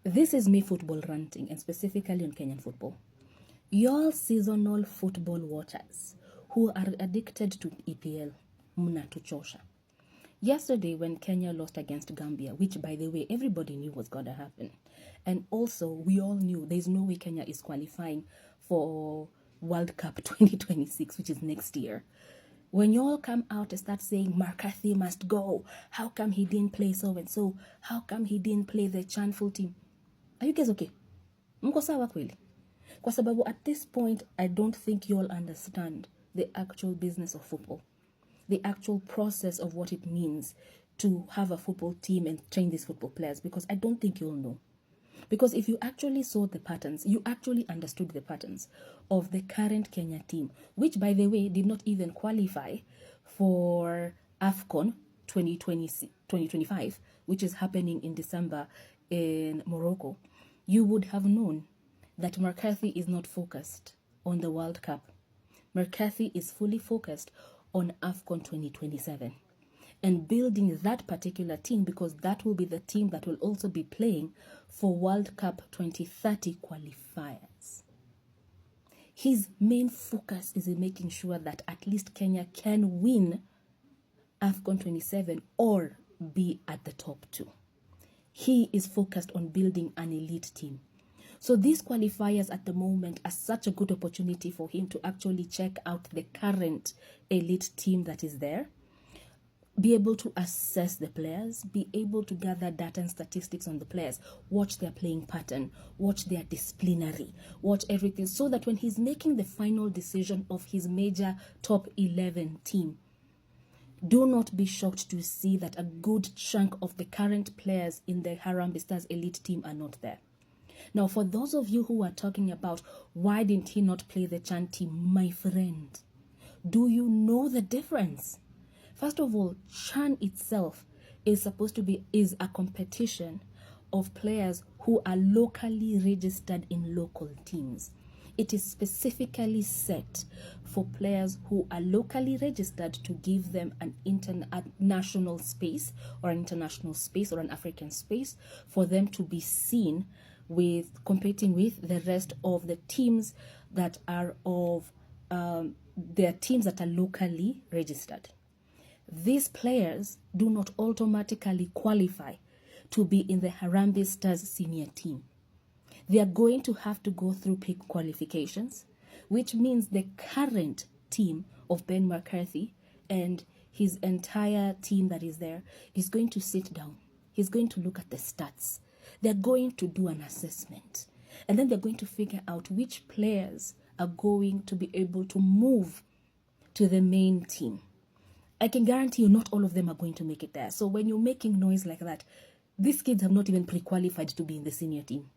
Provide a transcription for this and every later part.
This is me football ranting, and specifically on Kenyan football. Y'all seasonal football watchers who are addicted to EPL, mnatuchosha. Yesterday, when Kenya lost against Gambia, which by the way, everybody knew was going to happen, and also we all knew there's no way Kenya is qualifying for World Cup 2026, which is next year. When y'all come out and start saying McCarthy must go, how come he didn't play so and so? How come he didn't play the Chan full team? Are you guys okay? Mko sawa kweli? Kwa sababu at this point, I don't think you all understand the actual business of football, the actual process of what it means to have a football team and train these football players, because I don't think you'll know. Because if you actually saw the patterns, you actually understood the patterns of the current Kenya team, which by the way did not even qualify for AFCON 2025, which is happening in December in Morocco. You would have known that McCarthy is not focused on the World Cup. McCarthy is fully focused on AFCON 2027 and building that particular team, because that will be the team that will also be playing for World Cup 2030 qualifiers. His main focus is in making sure that at least Kenya can win AFCON 27 or be at the top two. He is focused on building an elite team. So these qualifiers at the moment are such a good opportunity for him to actually check out the current elite team that is there, be able to assess the players, be able to gather data and statistics on the players, watch their playing pattern, watch their disciplinary, watch everything, so that when he's making the final decision of his major top 11 team, do not be shocked to see that a good chunk of the current players in the Harambee Stars elite team are not there. Now, for those of you who are talking about why didn't he not play the Chan team, my friend, do you know the difference? First of all, Chan itself is supposed to be a competition of players who are locally registered in local teams. It is specifically set for players who are locally registered to give them an international space or an international space or an African space for them to be seen with competing with the rest of the teams that are their teams that are locally registered. These players do not automatically qualify to be in the Harambee Stars senior team. They are going to have to go through peak qualifications, which means the current team of Ben McCarthy and his entire team that is there is going to sit down. He's going to look at the stats. They're going to do an assessment. And then they're going to figure out which players are going to be able to move to the main team. I can guarantee you not all of them are going to make it there. So when you're making noise like that, these kids have not even pre-qualified to be in the senior team.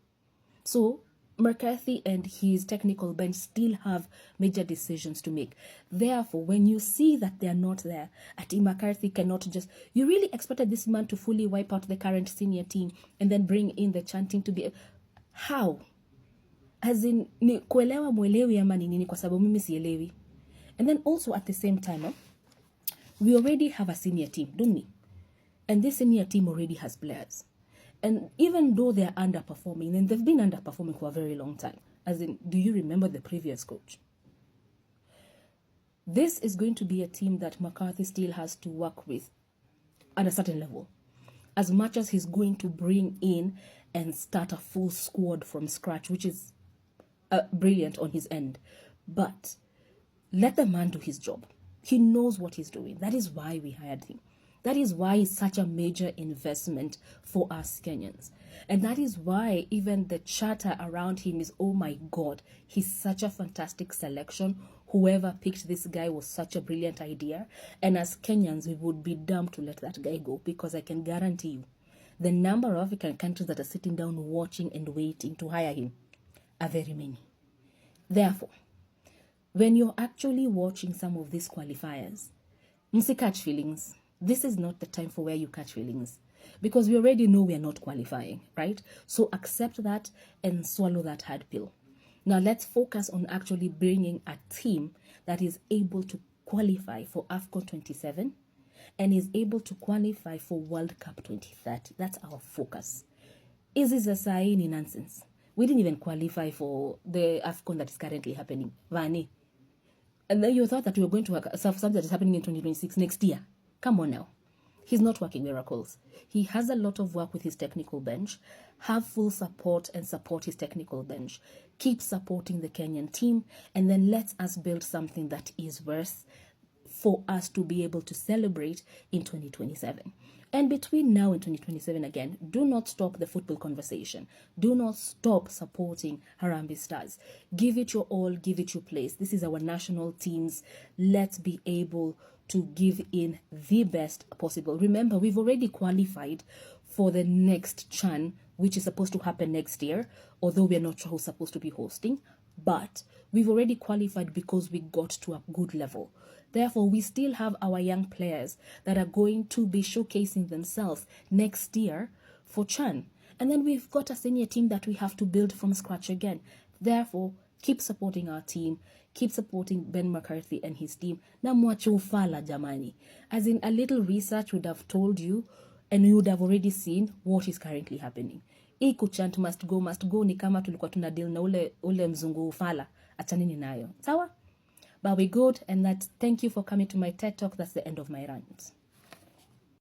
So McCarthy and his technical bench still have major decisions to make. Therefore, when you see that they're not there, Ati McCarthy cannot just... You really expected this man to fully wipe out the current senior team and then bring in the chanting to be... How? As in, ni kuelewa mwelewi ama ni nini, kwa sababu mimi sielewi. And then also at the same time, we already have a senior team, don't we? And this senior team already has players. And even though they're underperforming, and they've been underperforming for a very long time, as in, do you remember the previous coach? This is going to be a team that McCarthy still has to work with at a certain level. As much as he's going to bring in and start a full squad from scratch, which is brilliant on his end. But let the man do his job. He knows what he's doing. That is why we hired him. That is why it's such a major investment for us Kenyans. And that is why even the chatter around him is, oh my God, he's such a fantastic selection. Whoever picked this guy was such a brilliant idea. And as Kenyans, we would be dumb to let that guy go, because I can guarantee you, the number of African countries that are sitting down watching and waiting to hire him are very many. Therefore, when you're actually watching some of these qualifiers, msi catch feelings. This is not the time for where you catch feelings, because we already know we are not qualifying, right? So accept that and swallow that hard pill. Now let's focus on actually bringing a team that is able to qualify for AFCON 27 and is able to qualify for World Cup 2030. That's our focus. Is a saini nonsense. We didn't even qualify for the AFCON that is currently happening. Vani. And then you thought that we were going to have something that is happening in 2026 next year. Come on now. He's not working miracles. He has a lot of work with his technical bench. Have full support and support his technical bench. Keep supporting the Kenyan team, and then let us build something that is worth for us to be able to celebrate in 2027. And between now and 2027 again, do not stop the football conversation. Do not stop supporting Harambee Stars. Give it your all, give it your place. This is our national teams. Let's be able to give in the best possible. Remember, we've already qualified for the next CHAN, which is supposed to happen next year, although we're not sure who's supposed to be hosting. But we've already qualified because we got to a good level. Therefore, we still have our young players that are going to be showcasing themselves next year for CHAN. And then we've got a senior team that we have to build from scratch again. Therefore, keep supporting our team. Keep supporting Ben McCarthy and his team. Na mwache ufala jamani. As in, a little research would have told you, and you would have already seen what is currently happening. Hii kuchant must go ni kama tulikuwa tuna deal na ule mzungu ufala. Achanini nayo. Sawa? But we good, and thank you for coming to my TED Talk. That's the end of my rant.